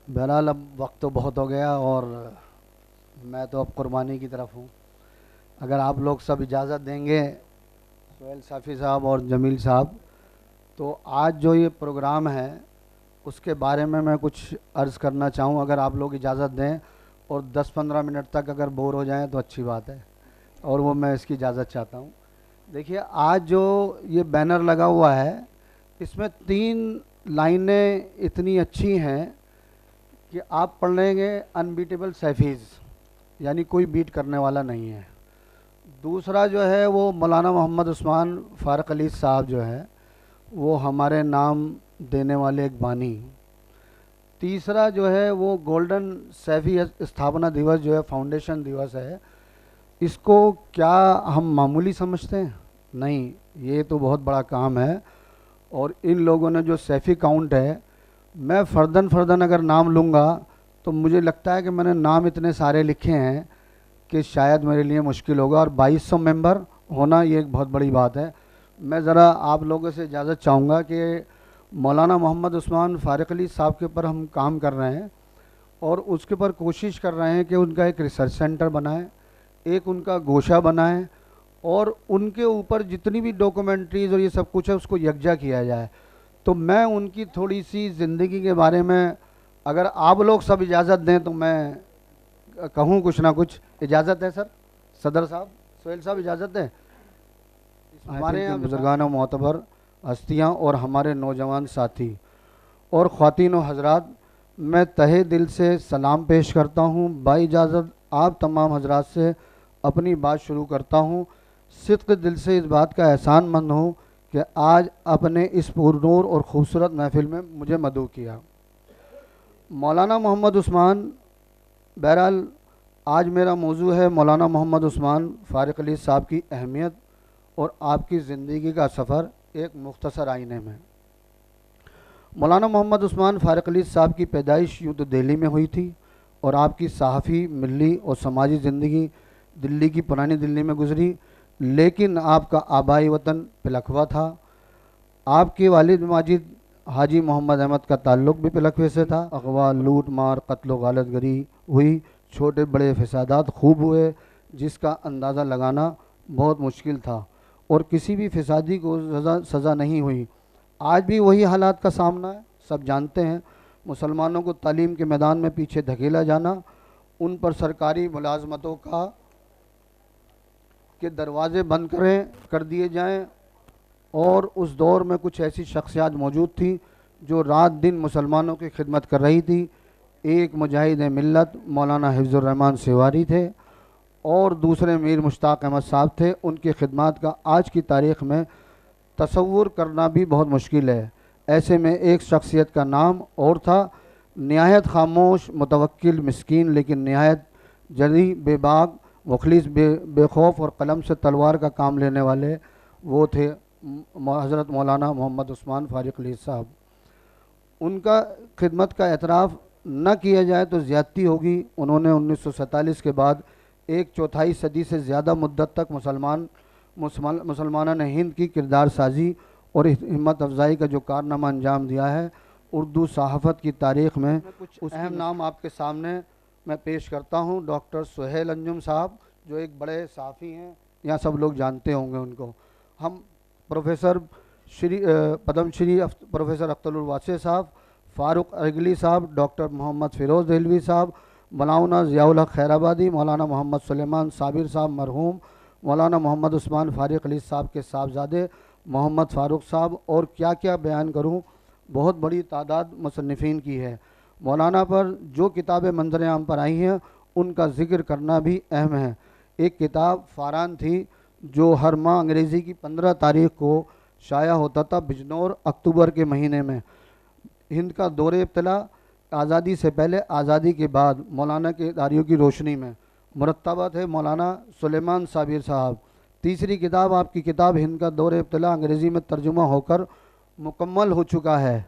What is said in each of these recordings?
बहरहाल अब वक्त तो बहुत हो गया और मैं तो अब कुर्बानी की तरफ हूँ। अगर आप लोग सब इजाज़त देंगे, सोहेल साफ़ी साहब और जमील साहब, तो आज जो ये प्रोग्राम है उसके बारे में मैं कुछ अर्ज़ करना चाहूँ, अगर आप लोग इजाज़त दें। और 10-15 मिनट तक अगर बोर हो जाएं तो अच्छी बात है, और वो मैं इसकी इजाज़त चाहता हूँ। देखिए, आज जो ये बैनर लगा हुआ है इसमें 3 लाइनें इतनी अच्छी हैं कि आप पढ़ लेंगे, अनबीटेबल सैफीज़, यानी कोई बीट करने वाला नहीं है। दूसरा जो है वो मौलाना मोहम्मद उस्मान फ़ारुक़ अली साहब जो है वो हमारे नाम देने वाले एक बानी। तीसरा जो है वो गोल्डन सैफ़ी स्थापना दिवस जो है, फाउंडेशन दिवस है। इसको क्या हम मामूली समझते हैं? नहीं, ये तो बहुत बड़ा काम है। और इन लोगों ने जो सैफ़ी काउंट है, मैं फ़र्दन अगर नाम लूँगा तो मुझे लगता है कि मैंने नाम इतने सारे लिखे हैं कि शायद मेरे लिए मुश्किल होगा, और 2200 मेंबर होना ये एक बहुत बड़ी बात है। मैं ज़रा आप लोगों से इजाज़त चाहूँगा कि मौलाना मोहम्मद उस्मान फ़ारुक़ अली साहब के ऊपर हम काम कर रहे हैं और उसके ऊपर कोशिश कर रहे हैं कि उनका एक रिसर्च सेंटर बनाएं, एक उनका गोशा बनाएं, और उनके ऊपर जितनी भी डॉक्यूमेंट्रीज़ और ये सब कुछ है उसको यकजा किया जाए। तो मैं उनकी थोड़ी सी ज़िंदगी के बारे में, अगर आप लोग सब इजाज़त दें तो मैं कहूँ कुछ ना कुछ। इजाज़त है सर? सदर साहब, सोहेल साहब, इजाज़त है? हमारे यहाँ बुजुर्गान मोतबर हस्तियाँ और हमारे नौजवान साथी और ख़वातीन व हज़रात, मैं तहे दिल से सलाम पेश करता हूँ। बाई इजाज़त आप तमाम हज़रात से अपनी बात शुरू करता हूँ। सिद्क़ दिल से इस बात का एहसानमंद हूँ कि आज अपने इस पुरनूर और ख़ूबसूरत महफ़िल में मुझे मदऊ किया। मौलाना मोहम्मद उस्मान, बहरहाल आज मेरा मौजू है मौलाना मोहम्मद उस्मान फ़ारुक़ अली साहब की अहमियत और आपकी ज़िंदगी का सफ़र एक मुख्तसर आईने में। मौलाना मोहम्मद उस्मान फ़ारुक़ अली साहब की पैदाइश यूँ तो दिल्ली में हुई थी, और आपकी सहाफ़ी, मिली और समाजी ज़िंदगी दिल्ली की पुरानी दिल्ली में गुज़री, लेकिन आपका आबाई वतन पिलखवा था। आपके वालिद माजिद हाजी मोहम्मद अहमद का ताल्लुक़ भी पिलखवे से था। अगवा, लूट मार, कत्ल गालत गरी हुई, छोटे बड़े फ़सादात खूब हुए, जिसका अंदाज़ा लगाना बहुत मुश्किल था, और किसी भी फ़सादी को सज़ा नहीं हुई। आज भी वही हालात का सामना है, सब जानते हैं। मुसलमानों को तालीम के मैदान में पीछे धकेला जाना, उन पर सरकारी मुलाजमतों के दरवाज़े बंद कर दिए जाएं। और उस दौर में कुछ ऐसी शख्सियात मौजूद थी जो रात दिन मुसलमानों की खिदमत कर रही थी। एक मुजाहिद मिल्लत मौलाना हिफ्ज़ुर रहमान सेवारी थे, और दूसरे मीर मुश्ताक अहमद साहब थे। उनकी खिदमत का आज की तारीख़ में तसव्वुर करना भी बहुत मुश्किल है। ऐसे में एक शख्सियत का नाम और था, नहायत खामोश, मुतवक्किल, मिस्कीन, लेकिन नहायत जरी, बेबाक, मुखलिस, बेखौफ और कलम से तलवार का काम लेने वाले वो थे हज़रत मौलाना मोहम्मद उस्मान फ़ारुक़ अली साहब। उनका खिदमत का एतराफ़ न किया जाए तो ज़्यादती होगी। उन्होंने 1947 के बाद एक चौथाई सदी से ज़्यादा मुद्दत तक मुसलमाना हिंद की किरदार साजी और हिम्मत अफजाई का जो कारनामा अंजाम दिया है, उर्दू सहाफ़त की तारीख़ में कुछ अहम नाम आपके सामने मैं पेश करता हूँ। डॉक्टर सुहेल अंजुम साहब, जो एक बड़े सहाफ़ी हैं, यहाँ सब लोग जानते होंगे उनको। हम प्रोफेसर पद्मश्री प्रोफेसर अख्तरुल वासी साहब, फ़ारुक़ अरगली साहब, डॉक्टर मोहम्मद फ़िरोज़ देहलवी साहब, मौलाना ज़ियाउल हक़ खैराबादी, मौलाना मोहम्मद सुलेमान साबिर साहब मरहूम, मौलाना मोहम्मद उस्मान फ़ारुक़ अली साहब के साहबजादे मोहम्मद फ़ारूक साहब, और क्या क्या बयान करूं, बहुत बड़ी तादाद मुसन्निफ़ीन की है। मौलाना पर जो किताबें मंज़र आम पर आई हैं उनका ज़िक्र करना भी अहम है। एक किताब फ़ारान थी जो हर माह अंग्रेज़ी की 15 तारीख़ को शाया होता था, बिजनौर, अक्टूबर के महीने में। हिंद का दौरे इब्तिला, आज़ादी से पहले, आज़ादी के बाद, मौलाना के दारियों की रोशनी में। मुरत्तबा थे मौलाना सुलेमान साबिर साहब। तीसरी किताब आपकी किताब हिंद का दौरे इब्तिला अंग्रेज़ी में तर्जुमा होकर मुकम्मल हो चुका है,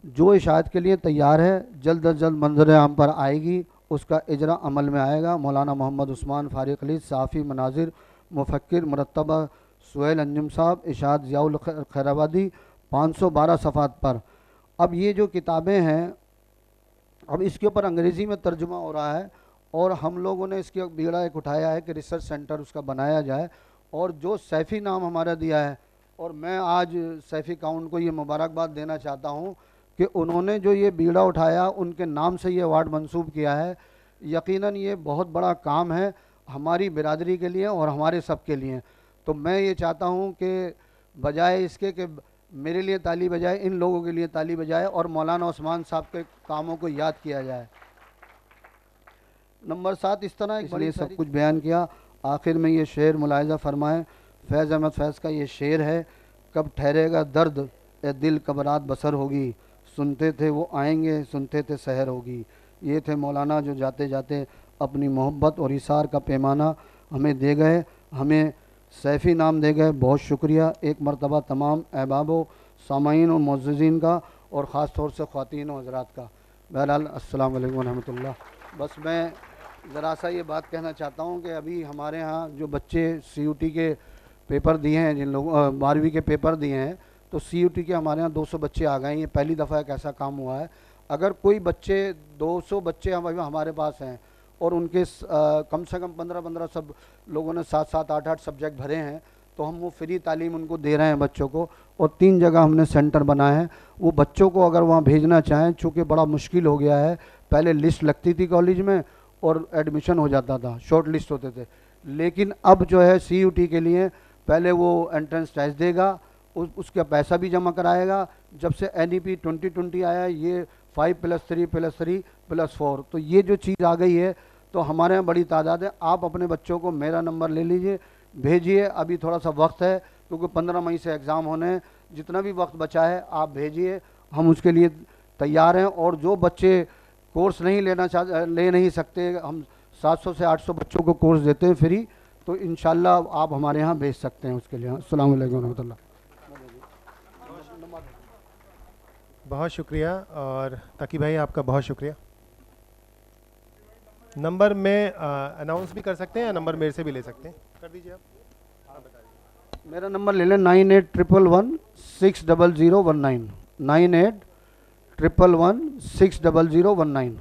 जो इशाअत के लिए तैयार है, जल्द अज जल्द मंजर आम पर आएगी, उसका इजरा अमल में आएगा। मौलाना मोहम्मद उस्मान फ़ारुक़ अली साफ़ी मनाजिर मुफ़क्किर, मुरत्तबा सुहेल अंजुम साहब, इशाअत ज़ियाउल खैराबादी, 512 सफ़ात पर। अब ये जो किताबें हैं, अब इसके ऊपर अंग्रेज़ी में तर्जुमा हो रहा है और हम लोगों ने इसकी बीड़ा एक उठाया है कि रिसर्च सेंटर उसका बनाया जाए। और जो सैफ़ी नाम हमारा दिया है, और मैं आज सैफ़ी काउंट को ये मुबारकबाद देना चाहता हूँ कि उन्होंने जो ये बीड़ा उठाया, उनके नाम से ये अवार्ड मंसूब किया है। यकीनन ये बहुत बड़ा काम है हमारी बिरादरी के लिए और हमारे सब के लिए। तो मैं ये चाहता हूँ कि बजाय इसके कि मेरे लिए ताली बजाए, इन लोगों के लिए ताली बजाए और मौलाना उस्मान साहब के कामों को याद किया जाए। नंबर 7 इस तरह, इसलिए सब कुछ बयान किया। आखिर में ये शेर मुलाहिज़ा फरमाएँ। फैज़ अहमद फैज़ का ये शेर है, कब ठहरेगा दर्द ए दिल कब रात बसर होगी, सुनते थे वो आएंगे सुनते थे सहर होगी। ये थे मौलाना जो जाते जाते अपनी मोहब्बत और इसार का पैमाना हमें दे गए, हमें सैफ़ी नाम दे गए। बहुत शुक्रिया एक मरतबा तमाम अहबाबो, सामाईन और मुअज़्ज़िज़ीन का, और ख़ास तौर से ख़वातीन और हज़रात का। बहरहाल अस्सलामु अलैकुम व रहमतुल्लाह। बस मैं ज़रा सा ये बात कहना चाहता हूँ कि अभी हमारे यहाँ जो बच्चे CUT के पेपर दिए हैं, जिन लोगों 12वीं के पेपर दिए हैं, तो CUT के हमारे यहाँ 200 बच्चे आ गए हैं। ये पहली दफ़ा एक ऐसा काम हुआ है। अगर कोई बच्चे 200 बच्चे हमारे पास हैं और उनके कम से कम 15-15 सब लोगों ने 7-7, 8-8 सब्जेक्ट भरे हैं, तो हम वो फ्री तालीम उनको दे रहे हैं बच्चों को। और 3 जगह हमने सेंटर बनाए हैं। वो बच्चों को अगर वहाँ भेजना चाहें, चूँकि बड़ा मुश्किल हो गया है, पहले लिस्ट लगती थी कॉलेज में और एडमिशन हो जाता था, शॉर्ट लिस्ट होते थे, लेकिन अब जो है CUT के लिए पहले वो एंट्रेंस टेस्ट देगा, उसका पैसा भी जमा कराएगा। जब से NEP 2020 आया, ये 5+3+3+4, तो ये जो चीज़ आ गई है, तो हमारे यहाँ बड़ी तादाद है। आप अपने बच्चों को मेरा नंबर ले लीजिए, भेजिए। अभी थोड़ा सा वक्त है क्योंकि 15 मई से एग्ज़ाम होने हैं। जितना भी वक्त बचा है आप भेजिए, हम उसके लिए तैयार हैं। और जो बच्चे कोर्स नहीं ले नहीं सकते, हम 700 से 800 बच्चों को कोर्स देते हैं फ्री, तो इंशाल्लाह आप हमारे यहाँ भेज सकते हैं उसके लिए। अस्सलाम वालेकुम रहमतुल्लाह। बहुत शुक्रिया। और तकी भाई आपका बहुत शुक्रिया। नंबर में अनाउंस भी कर सकते हैं या नंबर मेरे से भी ले सकते हैं? कर दीजिए आप बता दीजिए। मेरा नंबर ले लें 9811160019, 9811160019।